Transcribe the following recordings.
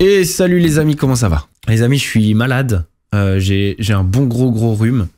Et salut les amis, comment ça va? Les amis, je suis malade. J'ai un bon gros rhume.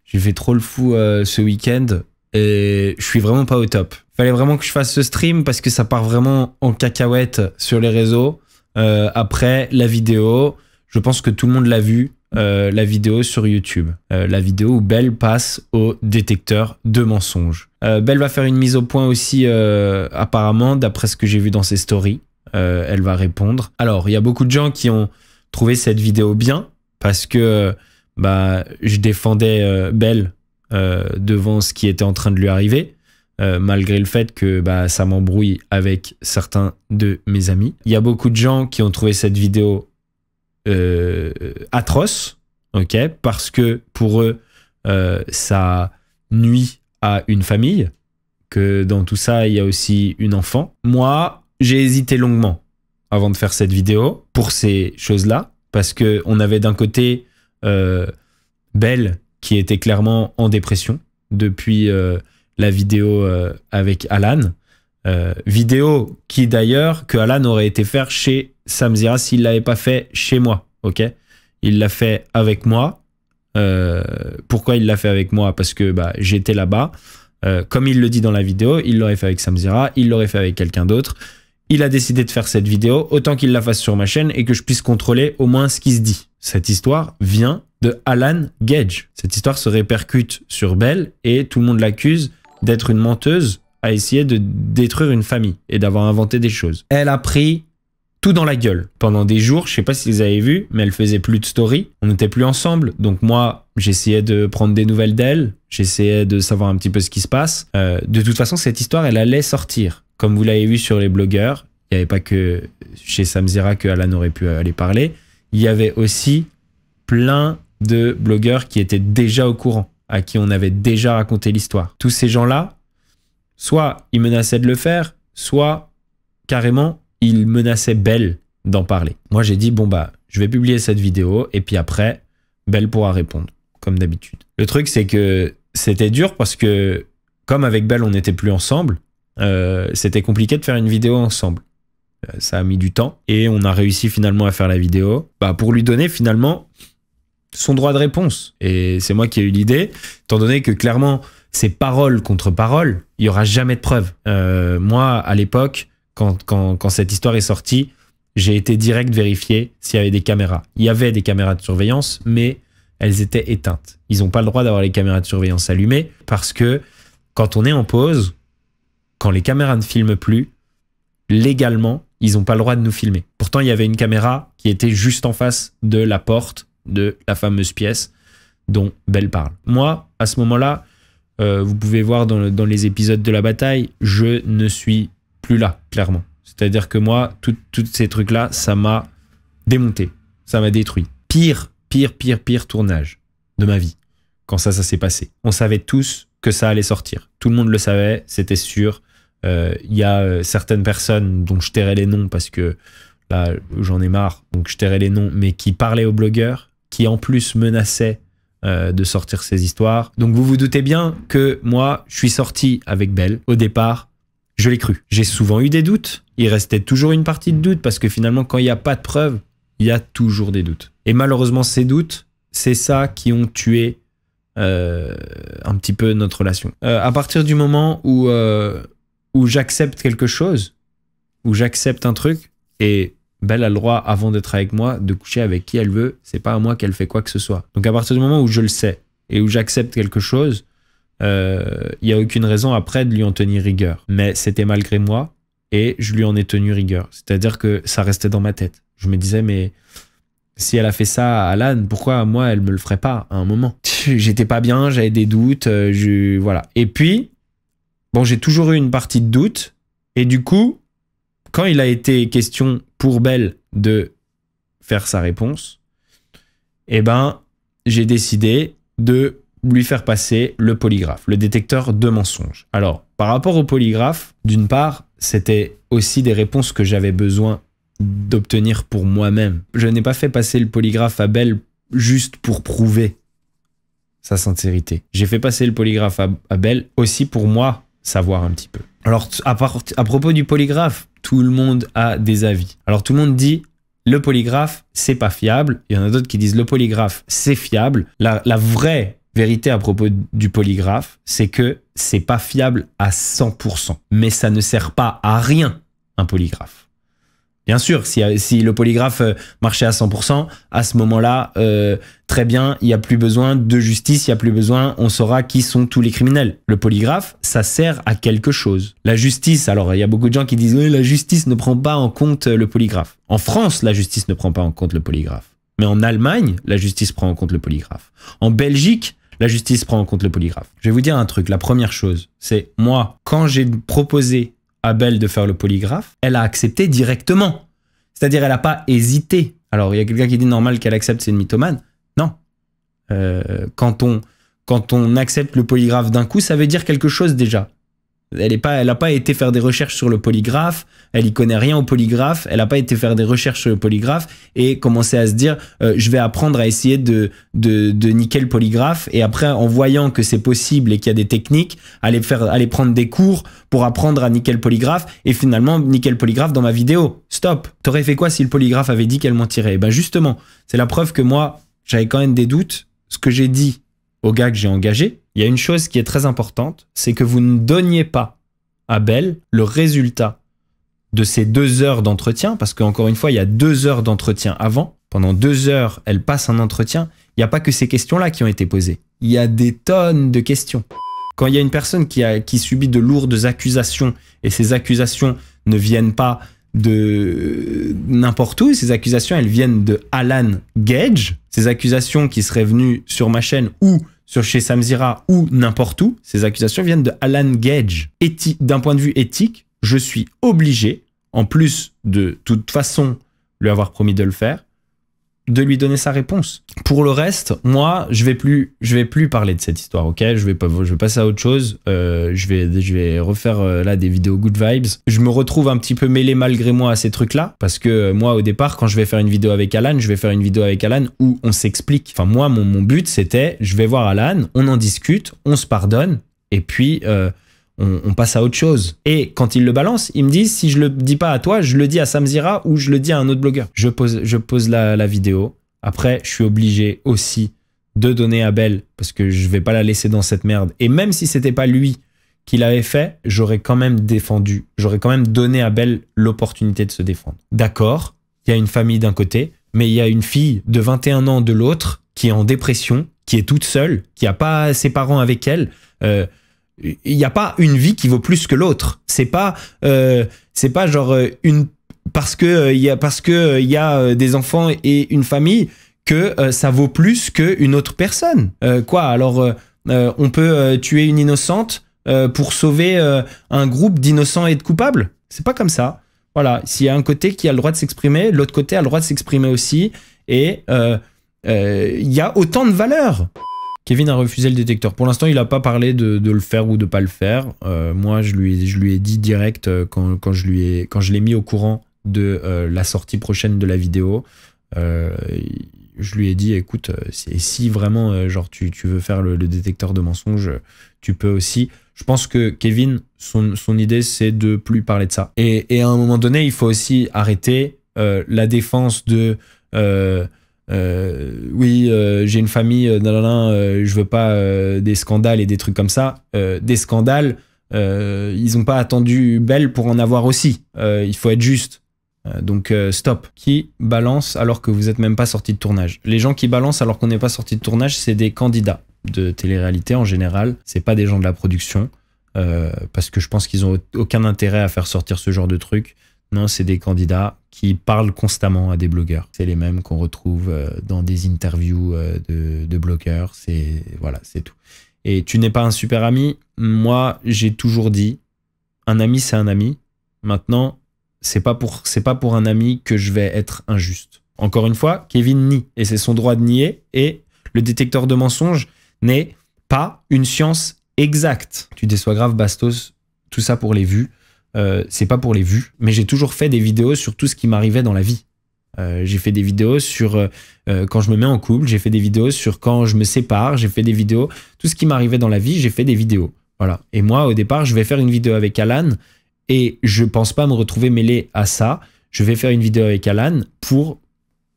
J'ai fait trop le fou ce week-end et je suis vraiment pas au top. Fallait vraiment que je fasse ce stream parce que ça part vraiment en cacahuète sur les réseaux. Après la vidéo, je pense que tout le monde l'a vu, la vidéo sur YouTube. La vidéo où Belle passe au détecteur de mensonges. Belle va faire une mise au point aussi apparemment, d'après ce que j'ai vu dans ses stories. Elle va répondre. Alors, il y a beaucoup de gens qui ont trouvé cette vidéo bien parce que je défendais Belle devant ce qui était en train de lui arriver, malgré le fait que ça m'embrouille avec certains de mes amis. Il y a beaucoup de gens qui ont trouvé cette vidéo atroce, ok, parce que pour eux, ça nuit à une famille, que dans tout ça, il y a aussi une enfant. Moi, j'ai hésité longuement avant de faire cette vidéo pour ces choses-là, parce qu'on avait d'un côté Belle qui était clairement en dépression depuis la vidéo avec Alan. Vidéo qui d'ailleurs, que Alan aurait été faire chez Samzira s'il ne l'avait pas fait chez moi, ok? Il l'a fait avec moi. Pourquoi il l'a fait avec moi? Parce que j'étais là-bas. Comme il le dit dans la vidéo, il l'aurait fait avec Samzira, il l'aurait fait avec quelqu'un d'autre. Il a décidé de faire cette vidéo, autant qu'il la fasse sur ma chaîne et que je puisse contrôler au moins ce qui se dit. Cette histoire vient de Alan Gage. Cette histoire se répercute sur Belle et tout le monde l'accuse d'être une menteuse à essayer de détruire une famille et d'avoir inventé des choses. Elle a pris tout dans la gueule pendant des jours. Je sais pas si vous avez vu, mais elle faisait plus de story. On n'était plus ensemble. Donc moi, j'essayais de prendre des nouvelles d'elle. J'essayais de savoir un petit peu ce qui se passe. De toute façon, cette histoire, elle allait sortir. Comme vous l'avez vu sur les blogueurs, il n'y avait pas que chez Samzira que Alan aurait pu aller parler. Il y avait aussi plein de blogueurs qui étaient déjà au courant, à qui on avait déjà raconté l'histoire. Tous ces gens-là, soit ils menaçaient de le faire, soit carrément ils menaçaient Belle d'en parler. Moi j'ai dit je vais publier cette vidéo et puis après Belle pourra répondre comme d'habitude. Le truc c'est que c'était dur parce que comme avec Belle on n'était plus ensemble, c'était compliqué de faire une vidéo ensemble. Ça a mis du temps et on a réussi finalement à faire la vidéo pour lui donner finalement son droit de réponse. Et c'est moi qui ai eu l'idée, étant donné que clairement c'est parole contre parole, il n'y aura jamais de preuve. Moi à l'époque, quand cette histoire est sortie, j'ai été direct vérifier s'il y avait des caméras. Il y avait des caméras de surveillance, mais elles étaient éteintes. Ils n'ont pas le droit d'avoir les caméras de surveillance allumées parce que quand on est en pause, quand les caméras ne filment plus, légalement, ils n'ont pas le droit de nous filmer. Pourtant, il y avait une caméra qui était juste en face de la porte de la fameuse pièce dont Belle parle. Moi, à ce moment-là, vous pouvez voir dans les épisodes de la bataille, je ne suis plus là, clairement. C'est-à-dire que moi, tous ces trucs-là, ça m'a démonté. Ça m'a détruit. Pire tournage de ma vie quand ça s'est passé. On savait tous que ça allait sortir. Tout le monde le savait, c'était sûr. Il y a certaines personnes dont je tairai les noms parce que là, j'en ai marre, donc je tairai les noms, mais qui parlaient aux blogueurs, qui en plus menaçaient de sortir ces histoires. Donc vous vous doutez bien que moi, je suis sorti avec Belle. Au départ, je l'ai cru. J'ai souvent eu des doutes. Il restait toujours une partie de doute parce que finalement, quand il n'y a pas de preuves, il y a toujours des doutes. Et malheureusement, ces doutes, c'est ça qui ont tué un petit peu notre relation. À partir du moment où j'accepte quelque chose, où j'accepte un truc, et Belle a le droit, avant d'être avec moi, de coucher avec qui elle veut, c'est pas à moi qu'elle fait quoi que ce soit. Donc à partir du moment où je le sais, et où j'accepte quelque chose, il n'y a aucune raison après de lui en tenir rigueur. Mais c'était malgré moi, et je lui en ai tenu rigueur. C'est-à-dire que ça restait dans ma tête. Je me disais, mais si elle a fait ça à Alan, pourquoi moi, elle me le ferait pas à un moment? J'étais pas bien, j'avais des doutes, voilà. Et puis, bon, j'ai toujours eu une partie de doute. Et du coup, quand il a été question pour Belle de faire sa réponse, j'ai décidé de lui faire passer le polygraphe, le détecteur de mensonges. Alors, par rapport au polygraphe, d'une part, c'était aussi des réponses que j'avais besoin d'obtenir pour moi-même. Je n'ai pas fait passer le polygraphe à Belle juste pour prouver sa sincérité. J'ai fait passer le polygraphe à Belle aussi pour moi savoir un petit peu. Alors, à propos du polygraphe, tout le monde a des avis. Alors, tout le monde dit le polygraphe, c'est pas fiable. Il y en a d'autres qui disent le polygraphe, c'est fiable. La vraie vérité à propos du polygraphe, c'est que c'est pas fiable à 100%. Mais ça ne sert pas à rien, un polygraphe. Bien sûr, si le polygraphe marchait à 100%, à ce moment-là, très bien, il n'y a plus besoin de justice, il n'y a plus besoin, on saura qui sont tous les criminels. Le polygraphe, ça sert à quelque chose. La justice, alors il y a beaucoup de gens qui disent oui, la justice ne prend pas en compte le polygraphe. En France, la justice ne prend pas en compte le polygraphe. Mais en Allemagne, la justice prend en compte le polygraphe. En Belgique, la justice prend en compte le polygraphe. Je vais vous dire un truc, la première chose, c'est moi, quand j'ai proposé à Belle de faire le polygraphe, elle a accepté directement. C'est-à-dire, elle n'a pas hésité. Alors, il y a quelqu'un qui dit normal qu'elle accepte, c'est une mythomane. Non. Quand on accepte le polygraphe d'un coup, ça veut dire quelque chose déjà. Elle n'a pas été faire des recherches sur le polygraphe, elle y connaît rien au polygraphe, elle n'a pas été faire des recherches sur le polygraphe et commencer à se dire je vais apprendre à essayer de niquer le polygraphe et après en voyant que c'est possible et qu'il y a des techniques, aller prendre des cours pour apprendre à niquer le polygraphe et finalement niquer le polygraphe dans ma vidéo. Stop. T'aurais fait quoi si le polygraphe avait dit qu'elle mentirait? Et ben justement, c'est la preuve que moi, j'avais quand même des doutes. Ce que j'ai dit au gars que j'ai engagé, il y a une chose qui est très importante, c'est que vous ne donniez pas à Belle le résultat de ces 2 heures d'entretien, parce qu'encore une fois, il y a 2 heures d'entretien avant. Pendant 2 heures, elle passe un entretien. Il n'y a pas que ces questions-là qui ont été posées. Il y a des tonnes de questions. Quand il y a une personne qui subit de lourdes accusations, et ces accusations ne viennent pas de n'importe où, ces accusations, elles viennent de Alan Gage. Ces accusations qui seraient venues sur ma chaîne ou sur chez Samzira ou n'importe où, ces accusations viennent de Alan Gage. D'un point de vue éthique, je suis obligé, en plus de toute façon lui avoir promis de le faire, de lui donner sa réponse. Pour le reste, moi, je vais plus parler de cette histoire, ok? Je vais passer à autre chose. Je vais refaire là des vidéos good vibes. Je me retrouve un petit peu mêlé malgré moi à ces trucs-là, parce que moi, au départ, quand je vais faire une vidéo avec Alan, je vais faire une vidéo avec Alan où on s'explique. Enfin, moi, mon but, c'était, je vais voir Alan, on en discute, on se pardonne, et puis on passe à autre chose. Et quand il le balance, il me dit, si je le dis pas à toi, je le dis à Samzira ou je le dis à un autre blogueur. Je pose la vidéo. Après, je suis obligé aussi de donner à Belle parce que je vais pas la laisser dans cette merde. Et même si c'était pas lui qui l'avait fait, j'aurais quand même défendu. J'aurais quand même donné à Belle l'opportunité de se défendre. D'accord, il y a une famille d'un côté, mais il y a une fille de 21 ans de l'autre qui est en dépression, qui est toute seule, qui a pas ses parents avec elle. Il n'y a pas une vie qui vaut plus que l'autre. C'est pas genre parce que il y a des enfants et une famille que ça vaut plus qu'une autre personne. Alors on peut tuer une innocente pour sauver un groupe d'innocents et de coupables? C'est pas comme ça. Voilà, s'il y a un côté qui a le droit de s'exprimer, l'autre côté a le droit de s'exprimer aussi, et il y a autant de valeurs. Kevin a refusé le détecteur. Pour l'instant, il n'a pas parlé de le faire ou de pas le faire. Moi, je lui ai dit direct quand je l'ai mis au courant de la sortie prochaine de la vidéo. Je lui ai dit, écoute, si vraiment genre tu veux faire le détecteur de mensonges, tu peux aussi. Je pense que Kevin, son idée, c'est de plus parler de ça. Et à un moment donné, il faut aussi arrêter la défense de... oui, j'ai une famille, je veux pas des scandales et des trucs comme ça. Des scandales, ils n'ont pas attendu Belle pour en avoir aussi. Il faut être juste. Donc stop. Qui balance alors que vous n'êtes même pas sorti de tournage? Les gens qui balancent alors qu'on n'est pas sorti de tournage, c'est des candidats de télé-réalité en général. C'est pas des gens de la production, parce que je pense qu'ils ont aucun intérêt à faire sortir ce genre de truc. Non, c'est des candidats qui parlent constamment à des blogueurs. C'est les mêmes qu'on retrouve dans des interviews de blogueurs. Voilà, c'est tout. Et tu n'es pas un super ami. Moi, j'ai toujours dit, un ami, c'est un ami. Maintenant, c'est pas pour un ami que je vais être injuste. Encore une fois, Kevin nie. Et c'est son droit de nier. Et le détecteur de mensonges n'est pas une science exacte. Tu déçois grave, Bastos. Tout ça pour les vues. C'est pas pour les vues, mais j'ai toujours fait des vidéos sur tout ce qui m'arrivait dans la vie. J'ai fait des vidéos sur quand je me mets en couple, j'ai fait des vidéos sur quand je me sépare, j'ai fait des vidéos, tout ce qui m'arrivait dans la vie, j'ai fait des vidéos. Voilà. Et moi, au départ, je vais faire une vidéo avec Alan et je pense pas me retrouver mêlé à ça. je vais faire une vidéo avec Alan pour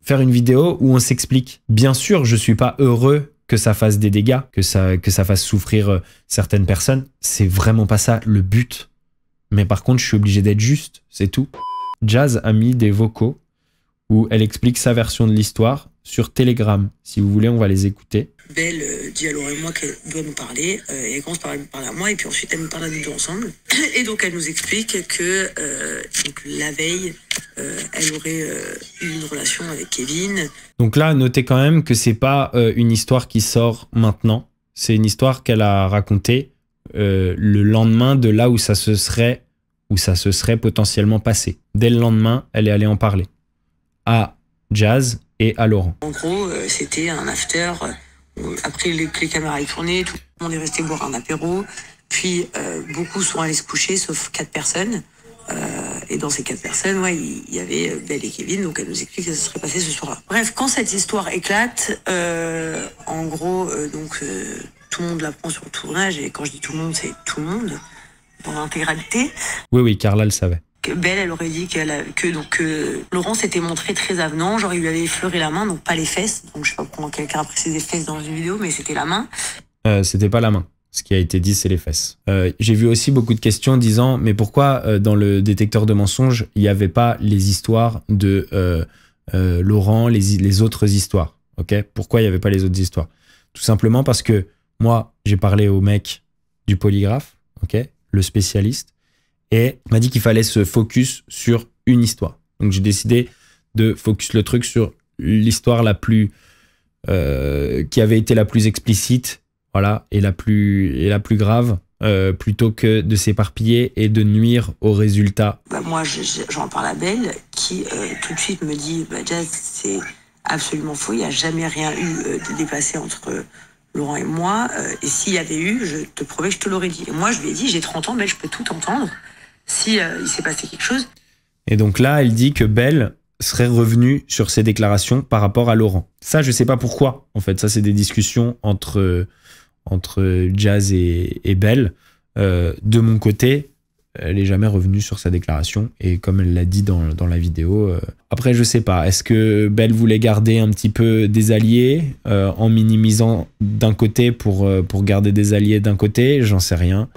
faire une vidéo où on s'explique. Bien sûr, je suis pas heureux que ça fasse des dégâts, que ça fasse souffrir certaines personnes. C'est vraiment pas ça le but. Mais par contre, je suis obligé d'être juste, c'est tout. Jazz a mis des vocaux où elle explique sa version de l'histoire sur Telegram. Si vous voulez, on va les écouter. Belle dit à Laura et moi qu'elle doit nous parler, et elle commence par me parler à moi, et puis ensuite elle nous parle à nous deux ensemble. Et donc elle nous explique que donc, la veille, elle aurait eu une relation avec Kevin. Donc là, notez quand même que c'est pas une histoire qui sort maintenant. C'est une histoire qu'elle a racontée le lendemain de là où ça se serait potentiellement passé. Dès le lendemain, elle est allée en parler à Jazz et à Laurent. En gros, c'était un after. Après que les caméras aient tourné, tout le monde est resté boire un apéro. Puis beaucoup sont allés se coucher, sauf 4 personnes. Et dans ces 4 personnes, ouais, il y avait Belle et Kevin. Donc elle nous explique que ça se serait passé ce soir-là. Bref, quand cette histoire éclate, en gros, tout le monde la prend sur le tournage. Et quand je dis tout le monde, c'est tout le monde, dans l'intégralité. Oui, Carla le savait. Belle, elle aurait dit que Laurent s'était montré très avenant, genre il lui avait effleuré la main, donc pas les fesses. Donc je sais pas pourquoi quelqu'un a précisé les fesses dans une vidéo, mais c'était la main. C'était pas la main. Ce qui a été dit, c'est les fesses. J'ai vu aussi beaucoup de questions disant mais pourquoi dans le détecteur de mensonges, il n'y avait pas les histoires de Laurent, les autres histoires. Ok, pourquoi il n'y avait pas les autres histoires? Tout simplement parce que moi, j'ai parlé au mec du polygraphe, ok, le spécialiste, et il m'a dit qu'il fallait se focus sur une histoire. Donc j'ai décidé de focus le truc sur l'histoire la plus qui avait été la plus explicite, voilà, et la plus grave, plutôt que de s'éparpiller et de nuire au résultat. Bah moi, j'en parle à Belle, qui tout de suite me dit Jazz, c'est absolument faux, il n'y a jamais rien eu de dépassé entre Laurent et moi, et s'il y avait eu, je te promets que je te l'aurais dit. Et moi, je lui ai dit, j'ai 30 ans, Belle, je peux tout entendre. Si il s'est passé quelque chose. Et donc là, elle dit que Belle serait revenue sur ses déclarations par rapport à Laurent. Ça, je sais pas pourquoi. En fait, ça, c'est des discussions entre Jazz et Belle. De mon côté, elle est jamais revenue sur sa déclaration. Et comme elle l'a dit dans la vidéo, après, je sais pas. Est-ce que Belle voulait garder un petit peu des alliés en minimisant d'un côté pour garder des alliés d'un côté? J'en sais rien.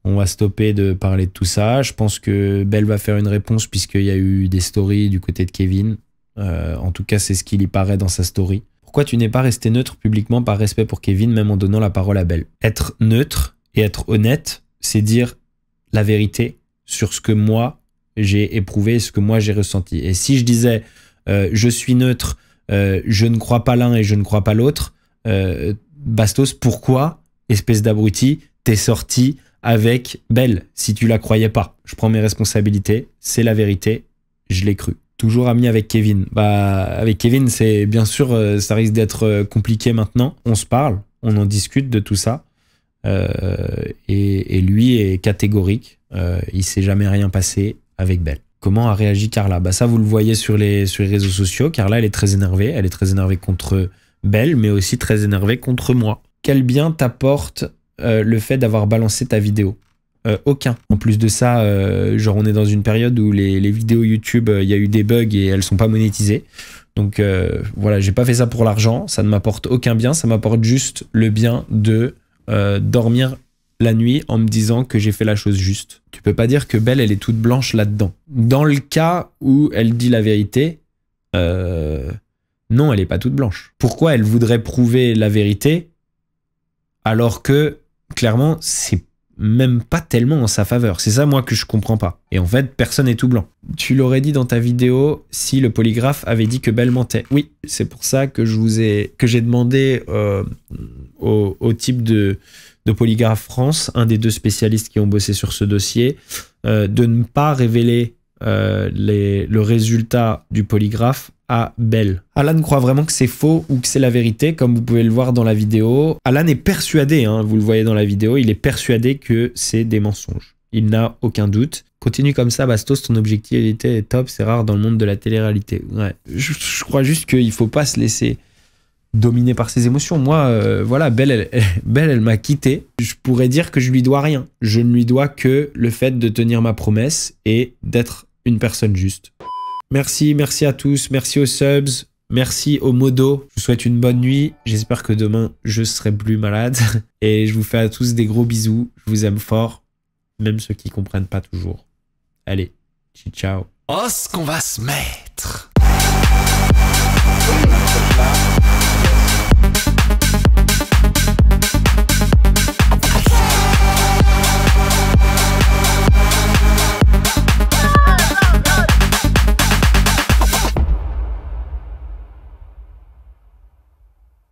On va stopper de parler de tout ça. Je pense que Belle va faire une réponse puisqu'il y a eu des stories du côté de Kevin. En tout cas, c'est ce qu'il y paraît dans sa story. Pourquoi tu n'es pas resté neutre publiquement par respect pour Kevin, même en donnant la parole à Belle? Être neutre et être honnête, c'est dire la vérité sur ce que moi j'ai éprouvé, ce que moi j'ai ressenti. Et si je disais je suis neutre, je ne crois pas l'un et je ne crois pas l'autre, Bastos, pourquoi, espèce d'abruti, t'es sorti avec Belle si tu la croyais pas? Je prends mes responsabilités, c'est la vérité, je l'ai cru. Toujours ami avec Kevin. Bah, avec Kevin, c'est bien sûr, ça risque d'être compliqué maintenant. On se parle, on en discute de tout ça. Et lui est catégorique. Il s'est jamais rien passé avec Belle. Comment a réagi Carla? Bah ça, vous le voyez sur les réseaux sociaux. Carla, elle est très énervée. Elle est très énervée contre Belle, mais aussi très énervée contre moi. Quel bien t'apporte le fait d'avoir balancé ta vidéo? Aucun. En plus de ça, genre on est dans une période où les vidéos YouTube, il y a eu des bugs et elles sont pas monétisées. Donc voilà, j'ai pas fait ça pour l'argent, ça ne m'apporte aucun bien, ça m'apporte juste le bien de dormir la nuit en me disant que j'ai fait la chose juste. Tu peux pas dire que Belle, elle est toute blanche là-dedans. Dans le cas où elle dit la vérité, non, elle est pas toute blanche. Pourquoi elle voudrait prouver la vérité alors que, clairement, c'est même pas tellement en sa faveur. C'est ça, moi, que je comprends pas. Et en fait, personne n'est tout blanc. Tu l'aurais dit dans ta vidéo si le polygraphe avait dit que Belle mentait. Oui, c'est pour ça que j'ai demandé au type de Polygraphe France, un des 2 spécialistes qui ont bossé sur ce dossier, de ne pas révéler le résultat du polygraphe à Belle. Alan croit vraiment que c'est faux ou que c'est la vérité, comme vous pouvez le voir dans la vidéo. Alan est persuadé, hein, vous le voyez dans la vidéo, il est persuadé que c'est des mensonges. Il n'a aucun doute. Continue comme ça, Bastos, ton objectivité est top, c'est rare dans le monde de la télé-réalité. Ouais. Je crois juste qu'il faut pas se laisser dominer par ses émotions. Moi, voilà, Belle, elle m'a quitté. Je pourrais dire que je lui dois rien. Je ne lui dois que le fait de tenir ma promesse et d'être une personne juste. Merci à tous. Merci aux subs. Merci aux modos. Je vous souhaite une bonne nuit. J'espère que demain, je serai plus malade. Et je vous fais à tous des gros bisous. Je vous aime fort. Même ceux qui comprennent pas toujours. Allez, ciao. Oh, ce qu'on va se mettre!